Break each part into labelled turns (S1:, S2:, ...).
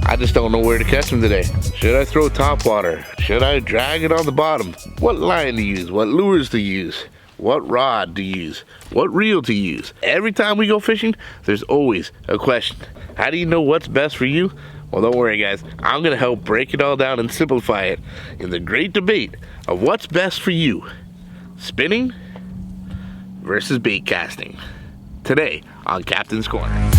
S1: I just don't know where to catch them today. Should I throw top water? Should I drag it on the bottom? What line to use? What lures to use? What rod to use? What reel to use? Every time we go fishing, there's always a question. How do you know what's best for you? Well, don't worry guys, I'm gonna help break it all down and simplify it in the great debate of what's best for you. Spinning versus bait casting. Today on Kaptains Korner.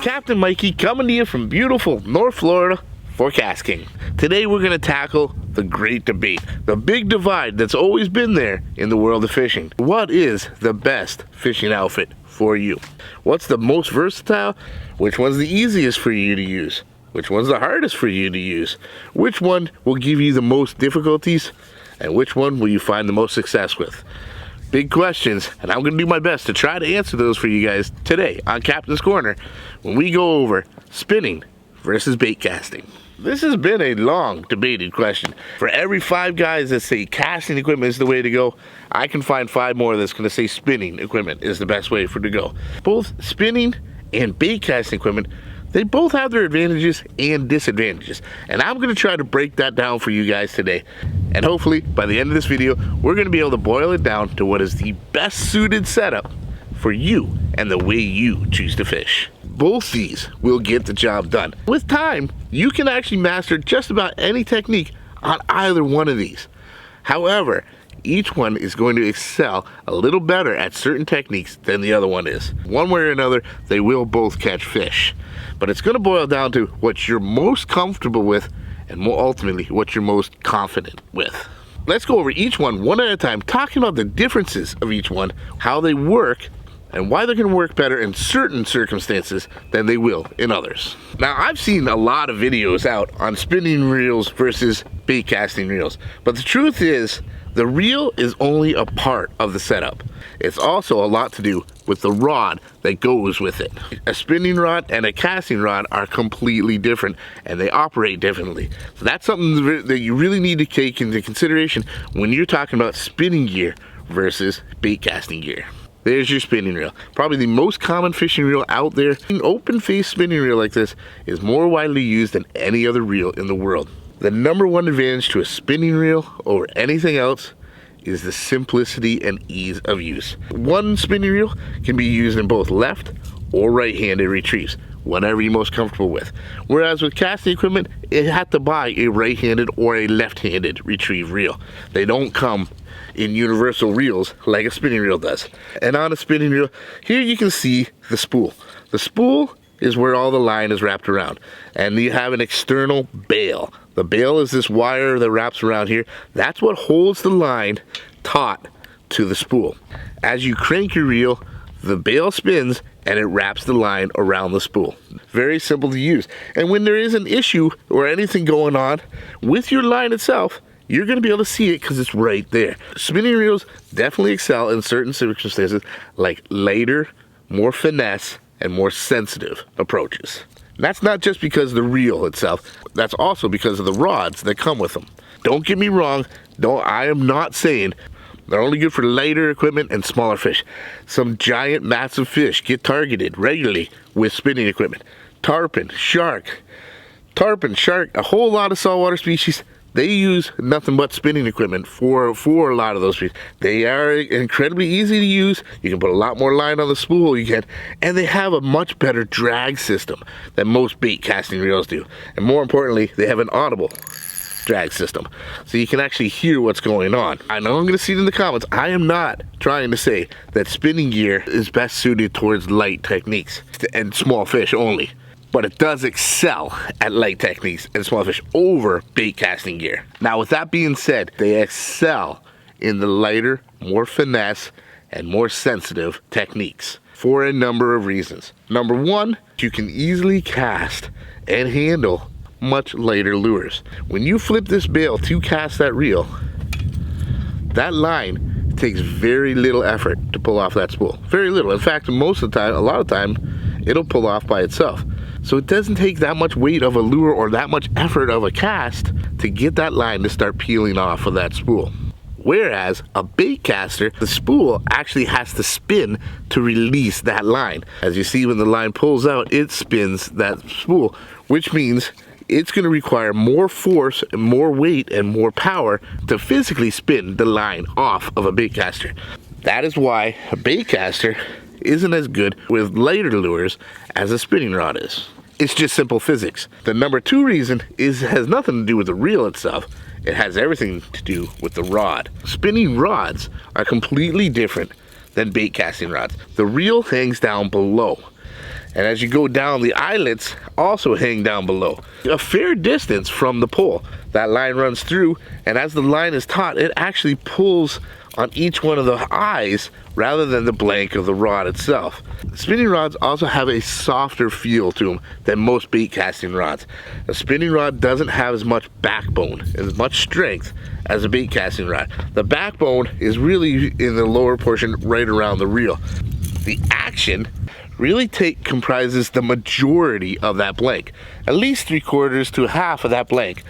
S1: Captain Mikey coming to you from beautiful North Florida for KastKing. Today we're going to tackle the great debate, the big divide that's always been there in the world of fishing. What is the best fishing outfit for you? What's the most versatile? Which one's the easiest for you to use? Which one's the hardest for you to use? Which one will give you the most difficulties? And which one will you find the most success with? Big questions, and I'm going to do my best to try to answer those for you guys today on Kaptains Korner when we go over spinning versus bait casting. This has been a long debated question. For every 5 guys that say casting equipment is the way to go, I can find 5 more that's going to say spinning equipment is the best way for it to go. Both spinning and bait casting equipment, they both have their advantages and disadvantages, and I'm going to try to break that down for you guys today. And hopefully by the end of this video we're going to be able to boil it down to what is the best suited setup for you and the way you choose to fish. Both these will get the job done. With time you can actually master just about any technique on either one of these. However, each one is going to excel a little better at certain techniques than the other one is. One way or another, they will both catch fish. But it's going to boil down to what you're most comfortable with and more ultimately what you're most confident with. Let's go over each one at a time, talking about the differences of each one, how they work, and why they're going to work better in certain circumstances than they will in others. Now, I've seen a lot of videos out on spinning reels versus bait casting reels, but the truth is, the reel is only a part of the setup. It's also a lot to do with the rod that goes with it. A spinning rod and a casting rod are completely different and they operate differently. So that's something that you really need to take into consideration when you're talking about spinning gear versus bait casting gear. There's your spinning reel. Probably the most common fishing reel out there. An open face spinning reel like this is more widely used than any other reel in the world. The #1 advantage to a spinning reel over anything else is the simplicity and ease of use. One spinning reel can be used in both left or right-handed retrieves, whatever you're most comfortable with. Whereas with casting equipment, it had to buy a right-handed or a left-handed retrieve reel. They don't come in universal reels like a spinning reel does. And on a spinning reel, here you can see the spool. The spool is where all the line is wrapped around, and you have an external bail. The bail is this wire that wraps around here. That's what holds the line taut to the spool. As you crank your reel, the bail spins and it wraps the line around the spool. Very simple to use. And when there is an issue or anything going on with your line itself, you're going to be able to see it because it's right there. Spinning reels definitely excel in certain circumstances like lighter, more finesse, and more sensitive approaches. That's not just because of the reel itself, that's also because of the rods that come with them. Don't get me wrong, I am not saying they're only good for lighter equipment and smaller fish. Some giant, massive fish get targeted regularly with spinning equipment. Tarpon, shark, a whole lot of saltwater species, they use nothing but spinning equipment for a lot of those fish. They are incredibly easy to use. You can put a lot more line on the spool, and they have a much better drag system than most bait casting reels do. And more importantly, they have an audible drag system, so you can actually hear what's going on. I know I'm going to see it in the comments. I am not trying to say that spinning gear is best suited towards light techniques and small fish only. But it does excel at light techniques and small fish over bait casting gear. Now, with that being said, they excel in the lighter, more finesse, and more sensitive techniques for a number of reasons. #1, you can easily cast and handle much lighter lures. When you flip this bail to cast that reel, that line takes very little effort to pull off that spool. Very little. In fact, most of the time, a lot of the time, it'll pull off by itself. So it doesn't take that much weight of a lure or that much effort of a cast to get that line to start peeling off of that spool. Whereas a bait caster, the spool actually has to spin to release that line. As you see, when the line pulls out, it spins that spool, which means it's going to require more force and more weight and more power to physically spin the line off of a bait caster. That is why a bait caster isn't as good with lighter lures as a spinning rod is. It's just simple physics. The number two reason has nothing to do with the reel itself. It has everything to do with the rod. Spinning rods are completely different than bait casting rods. The reel hangs down below. And as you go down, the eyelets also hang down below, a fair distance from the pole. That line runs through, and as the line is taut, it actually pulls on each one of the eyes rather than the blank of the rod itself. Spinning rods also have a softer feel to them than most bait casting rods. A spinning rod doesn't have as much backbone, as much strength as a bait casting rod. The backbone is really in the lower portion right around the reel. The action really comprises the majority of that blank. At least 3/4 to half of that blank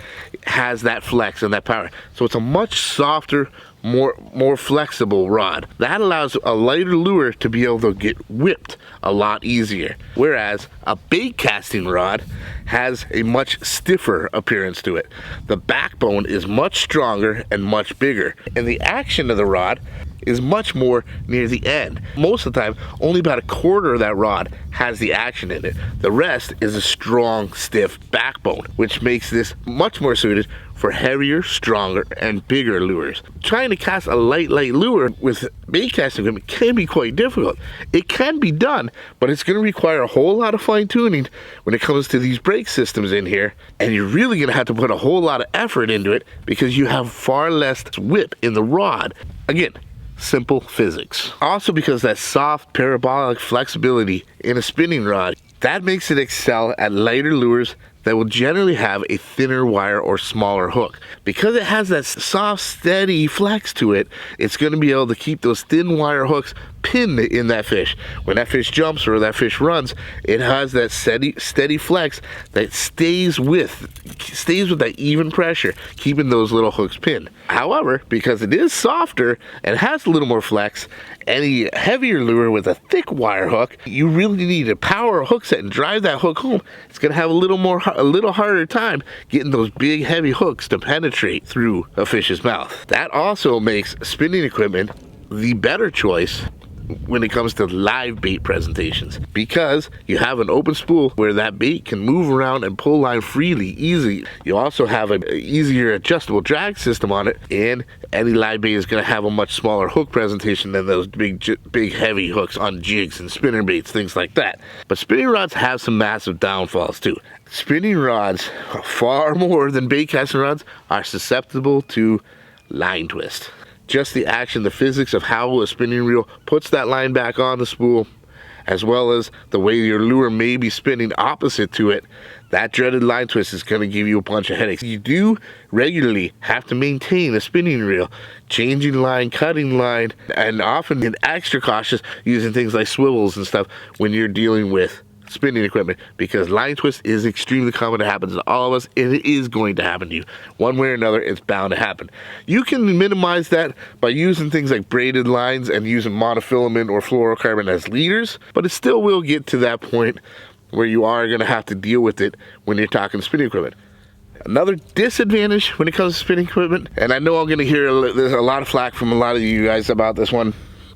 S1: has that flex and that power. So it's a much softer, more flexible rod. That allows a lighter lure to be able to get whipped a lot easier. Whereas a bait casting rod has a much stiffer appearance to it. The backbone is much stronger and much bigger. And the action of the rod is much more near the end. Most of the time, only about 1/4 of that rod has the action in it. The rest is a strong, stiff backbone, which makes this much more suited for heavier, stronger, and bigger lures. Trying to cast a light lure with bait casting equipment can be quite difficult. It can be done, but it's going to require a whole lot of fine tuning when it comes to these brake systems in here, and you're really going to have to put a whole lot of effort into it because you have far less whip in the rod. Again, simple physics. Also, because that soft parabolic flexibility in a spinning rod, that makes it excel at lighter lures that will generally have a thinner wire or smaller hook. Because it has that soft, steady flex to it, it's going to be able to keep those thin wire hooks pinned in that fish. When that fish jumps or that fish runs, it has that steady flex that stays with that even pressure, keeping those little hooks pinned. However, because it is softer and has a little more flex, any heavier lure with a thick wire hook, you really need to power a hook set and drive that hook home. It's going to have a little harder time getting those big heavy hooks to penetrate through a fish's mouth. That also makes spinning equipment the better choice when it comes to live bait presentations, because you have an open spool where that bait can move around and pull line freely, easy. You also have an easier adjustable drag system on it, and any live bait is going to have a much smaller hook presentation than those big heavy hooks on jigs and spinner baits, things like that. But spinning rods have some massive downfalls too. Spinning rods, far more than bait casting rods, are susceptible to line twist. Just the action, the physics of how a spinning reel puts that line back on the spool, as well as the way your lure may be spinning opposite to it, that dreaded line twist is going to give you a bunch of headaches. You do regularly have to maintain a spinning reel, changing line, cutting line, and often get extra cautious using things like swivels and stuff when you're dealing with spinning equipment, because line twist is extremely common. It happens to all of us, and it is going to happen to you. One way or another, it's bound to happen. You can minimize that by using things like braided lines and using monofilament or fluorocarbon as leaders, but it still will get to that point where you are going to have to deal with it when you're talking spinning equipment. Another disadvantage when it comes to spinning equipment, and I know I'm going to hear there's a lot of flack from a lot of you guys about this one,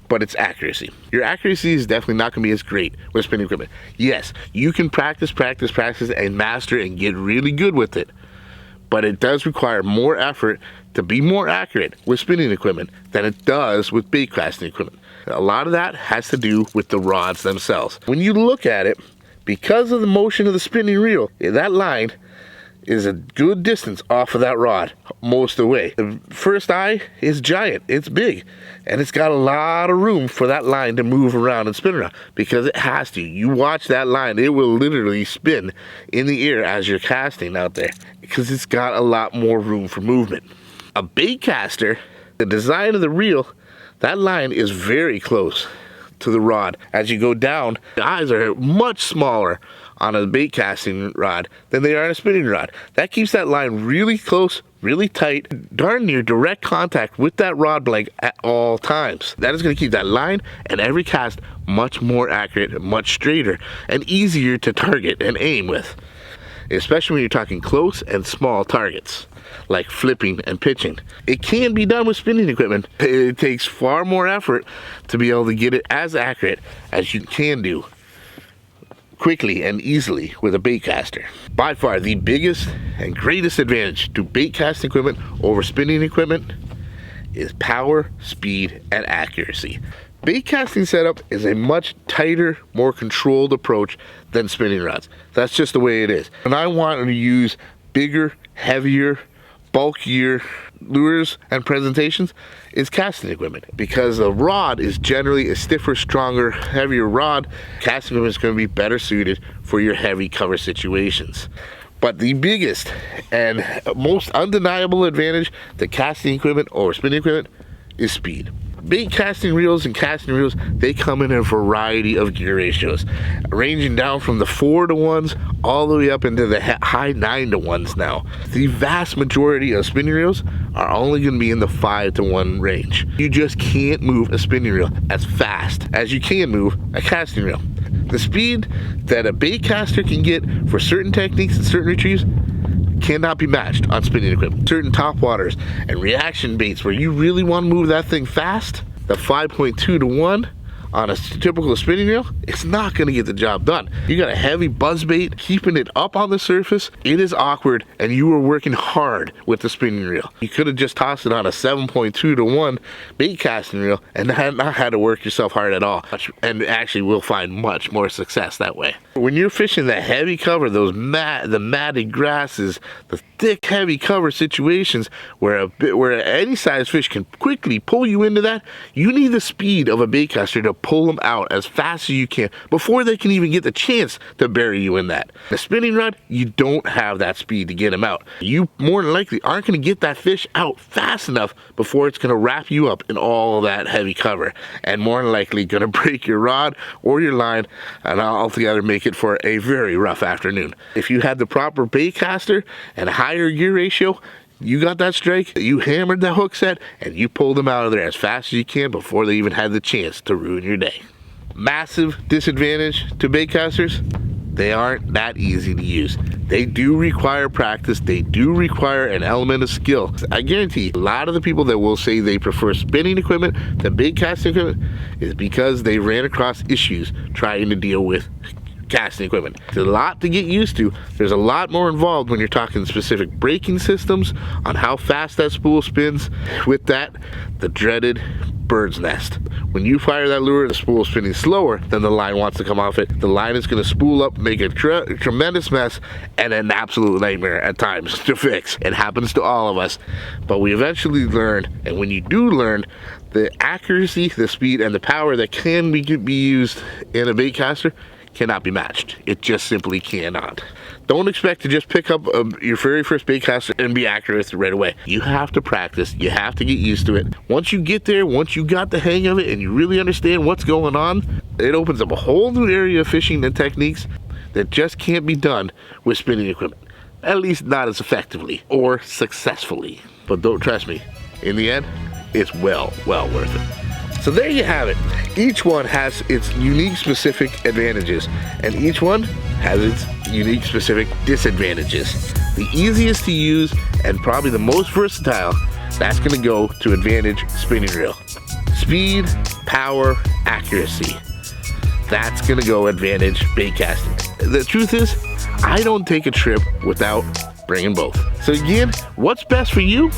S1: but it's accuracy. Your accuracy is definitely not going to be as great with spinning equipment. Yes, you can practice and master and get really good with it, but it does require more effort to be more accurate with spinning equipment than it does with bait casting equipment. A lot of that has to do with the rods themselves. When you look at it, because of the motion of the spinning reel, that line is a good distance off of that rod most of the way. The first eye is giant, it's big, and it's got a lot of room for that line to move around and spin around, because it has to. You watch that line, it will literally spin in the air as you're casting out there, because it's got a lot more room for movement. A bait caster The design of the reel, that line is very close to the rod. As you go down, the eyes are much smaller on a bait casting rod than they are on a spinning rod. That keeps that line really close, really tight, darn near direct contact with that rod blank at all times. That is going to keep that line and every cast much more accurate, much straighter, and easier to target and aim with, especially when you're talking close and small targets like flipping and pitching. It can be done with spinning equipment. It takes far more effort to be able to get it as accurate as you can do quickly and easily with a bait caster. By far the biggest and greatest advantage to bait casting equipment over spinning equipment is power, speed, and accuracy. Bait casting setup is a much tighter, more controlled approach than spinning rods. That's just the way it is. And I want to use bigger, heavier, bulkier lures and presentations is casting equipment, because the rod is generally a stiffer, stronger, heavier rod. Casting equipment is going to be better suited for your heavy cover situations. But the biggest and most undeniable advantage to casting equipment over spinning equipment is speed. Bait casting reels and casting reels, they come in a variety of gear ratios, ranging down from the 4-to-1s all the way up into the high 9-to-1s now. The vast majority of spinning reels are only going to be in the 5-to-1 range. You just can't move a spinning reel as fast as you can move a casting reel. The speed that a bait caster can get for certain techniques and certain retrieves cannot be matched on spinning equipment. Certain topwaters and reaction baits where you really want to move that thing fast, the 5.2-to-1 on a typical spinning reel, it's not going to get the job done. You got a heavy buzz bait, keeping it up on the surface, it is awkward, and you were working hard with the spinning reel. You could have just tossed it on a 7.2-to-1 bait casting reel and not had to work yourself hard at all, and actually will find much more success that way. When you're fishing that heavy cover, the matted grasses, the thick heavy cover situations where any size fish can quickly pull you into that, you need the speed of a bait caster to pull them out as fast as you can before they can even get the chance to bury you in that. The spinning rod, you don't have that speed to get them out. You more than likely aren't going to get that fish out fast enough before it's going to wrap you up in all of that heavy cover, and more than likely going to break your rod or your line and altogether make it for a very rough afternoon. If you had the proper bait caster and a higher gear ratio, you got that strike, you hammered that hook set, and you pulled them out of there as fast as you can before they even had the chance to ruin your day. Massive disadvantage to bait casters, they aren't that easy to use. They do require practice, they do require an element of skill. I guarantee a lot of the people that will say they prefer spinning equipment to bait casting equipment is because they ran across issues trying to deal with casting equipment. There's a lot to get used to. There's a lot more involved when you're talking specific braking systems on how fast that spool spins. With that, the dreaded bird's nest. When you fire that lure, the spool is spinning slower than the line wants to come off it. The line is going to spool up, make a tremendous mess, and an absolute nightmare at times to fix. It happens to all of us, but we eventually learn, and when you do learn, the accuracy, the speed, and the power that can be used in a bait caster cannot be matched. It just simply cannot. Don't expect to just pick up your very first bait caster and be accurate with it right away. You have to practice. You have to get used to it. Once you get there, once you got the hang of it and you really understand what's going on, it opens up a whole new area of fishing and techniques that just can't be done with spinning equipment. At least not as effectively or successfully. But don't trust me, in the end, it's well worth it. So there you have it. Each one has its unique specific advantages, and each one has its unique specific disadvantages. The easiest to use and probably the most versatile, that's going to go to advantage spinning reel. Speed, power, accuracy. That's going to go advantage bait casting. The truth is, I don't take a trip without bringing both. So again, what's best for you?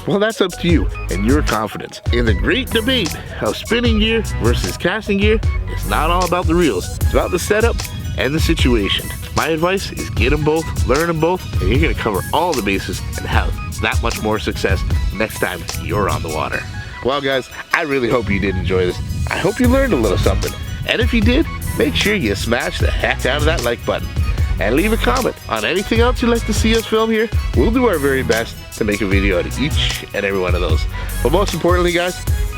S1: Well, that's up to you and your confidence. In the great debate of spinning gear versus casting gear, it's not all about the reels. It's about the setup and the situation. My advice is get them both, learn them both, and you're going to cover all the bases and have that much more success next time you're on the water. Well, guys, I really hope you did enjoy this. I hope you learned a little something. And if you did, make sure you smash the heck out of that like button. and leave a comment on anything else you'd like to see us film here. We'll do our very best to make a video out of each and every one of those. But most importantly, guys,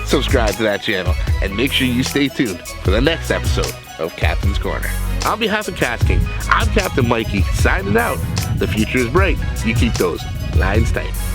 S1: subscribe to that channel and make sure you stay tuned for the next episode of Kaptains Korner. On behalf of KastKing, I'm Captain Mikey, signing out. The future is bright. You keep those lines tight.